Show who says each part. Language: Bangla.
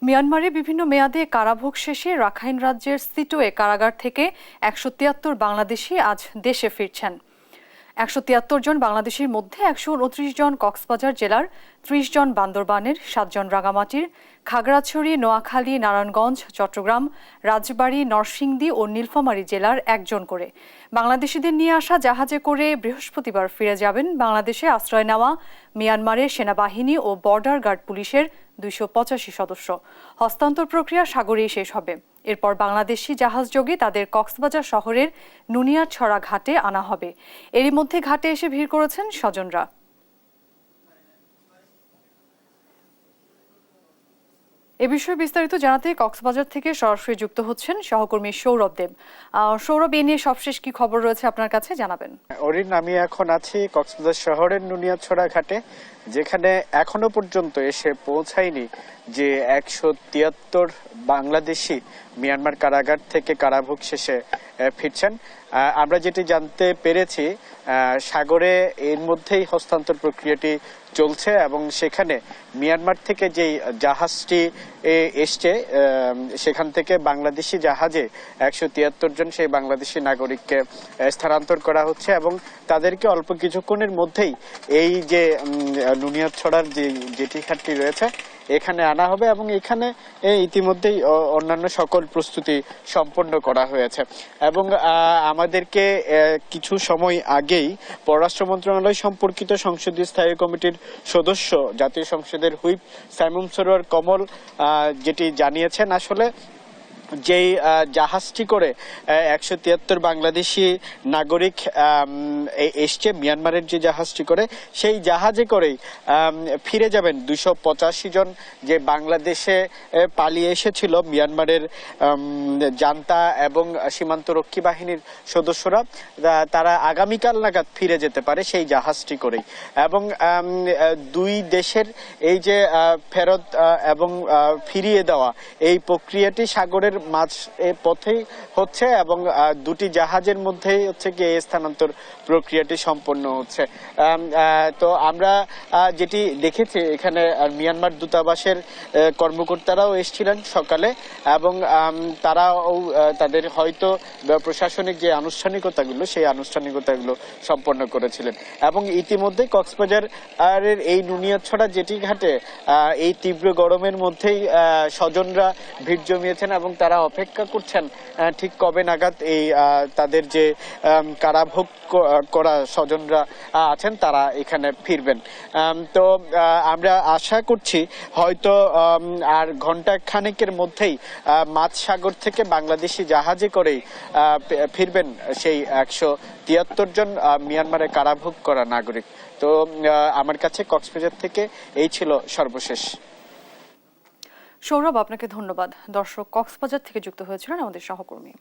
Speaker 1: মিয়ানমারে বিভিন্ন মেয়াদে কারাভোগ শেষে রাখাইন রাজ্যের সিটোয়ে কারাগার থেকে ১৭৩ বাংলাদেশি আজ দেশে ফিরছেন। ১৭৩ জন বাংলাদেশির মধ্যে ১২৯ জন কক্সবাজার জেলার, ৩০ জন বান্দরবানের, ৭ জন রাঙামাটির, খাগড়াছড়ি, নোয়াখালী, নারায়ণগঞ্জ, চট্টগ্রাম, রাজবাড়ী, নরসিংদী ও নীলফামারী জেলার একজন করে। বাংলাদেশিদের নিয়ে আসা জাহাজে করে বৃহস্পতিবার ফিরে যাবেন বাংলাদেশে আশ্রয় নেওয়া মিয়ানমারের সেনাবাহিনী ও বর্ডার গার্ড পুলিশের ২৮৫ সদস্য। হস্তান্তর প্রক্রিয়া সাগরেই শেষ হবে। এরপর বাংলাদেশি জাহাজযোগে তাদের কক্সবাজার শহরের নুনিয়াছড়া ঘাটে আনা হবে। এরই মধ্যে ঘাটে এসে ভিড় করেছেন স্বজনরা। এ বিষয়ে বিস্তারিত জানাতে কক্সবাজার থেকে সরাসরি যুক্ত হচ্ছেন সহকর্মী সৌরভ দেব। সৌরভ, এ নিয়ে সবশেষ কি খবর রয়েছে আপনার কাছে জানাবেন?
Speaker 2: অরিন, আমি এখন আছি কক্সবাজার শহরের নুনিয়াছড়া ঘাটে, যেখানে এখনো পর্যন্ত এসে পৌঁছায়নি যে ১৭৩ বাংলাদেশি মিয়ানমার কারাগার থেকে কারাভোগ শেষে ফিরছেন। আমরা যেটি জানতে পেরেছি, সাগরে এর মধ্যেই হস্তান্তর প্রক্রিয়াটি চলছে এবং সেখানে মিয়ানমার থেকে যেই জাহাজটি এসছে সেখান থেকে বাংলাদেশি জাহাজে ১৭৩ জন সেই বাংলাদেশি নাগরিককে স্থানান্তর করা হচ্ছে এবং তাদেরকে অল্প কিছুক্ষণের মধ্যেই এই যে নুনিয়াছড়ার যে জেটি ঘাটটি রয়েছে এখানে আনা হবে এবং এখানে ইতিমধ্যেই অন্যান্য সকল প্রস্তুতি সম্পন্ন করা হয়েছে। এবং আমাদেরকে কিছু সময় আগেই পররাষ্ট্র মন্ত্রণালয় সম্পর্কিত সংসদীয় স্থায়ী কমিটির সদস্য, জাতীয় সংসদের হুইপ সাইমুম সরোয়ার কমল যেটি জানিয়েছেন, আসলে যেই জাহাজটি করে ১৭৩ বাংলাদেশি নাগরিক এসছে, মিয়ানমারের যে জাহাজটি করে সেই জাহাজে করেই ফিরে যাবেন ২৮৫ জন যে বাংলাদেশে পালিয়ে এসেছিল মিয়ানমারের জান্তা এবং সীমান্ত রক্ষী বাহিনীর সদস্যরা, তারা আগামীকাল নাগাদ ফিরে যেতে পারে সেই জাহাজটি করেই। এবং দুই দেশের এই যে ফেরত এবং ফিরিয়ে দেওয়া এই প্রক্রিয়াটি সাগরের মাঝ পথেই হচ্ছে এবং দুটি জাহাজের মধ্যেই হচ্ছে কি এই স্থানান্তর প্রক্রিয়াটি সম্পন্ন হচ্ছে। তো আমরা যেটি দেখেছি, এখানে মিয়ানমার দূতাবাসের কর্মকর্তারাও এসেছিলেন সকালে এবং তারাও তাদের হয়তো প্রশাসনিক যে আনুষ্ঠানিকতাগুলো সেই আনুষ্ঠানিকতাগুলো সম্পন্ন করেছিলেন। এবং ইতিমধ্যে কক্সবাজারের এই নুনিয়াছড়া জেটি ঘাটে এই তীব্র গরমের মধ্যেই স্বজনরা ভিড় জমিয়েছেন এবং তারা অপেক্ষা করছেন ঠিক কবে নাগাদ এই তাদের যে কারাভোগ করা স্বজনরা আছেন তারা এখানে ফিরবেন। তো আমরা আশা করছি হয়তো আর ঘন্টা খানেকের মধ্যেই মাঝসাগর থেকে বাংলাদেশি জাহাজে করেই ফিরবেন সেই ১৭৩ জন মিয়ানমারে কারাভোগ করা নাগরিক। তো আমার কাছে কক্সবাজার থেকে এই ছিল সর্বশেষ।
Speaker 1: সৌরভ, আপনাকে ধন্যবাদ। দর্শক, কক্সবাজার থেকে যুক্ত হয়েছিলেন আমাদের সহকর্মী।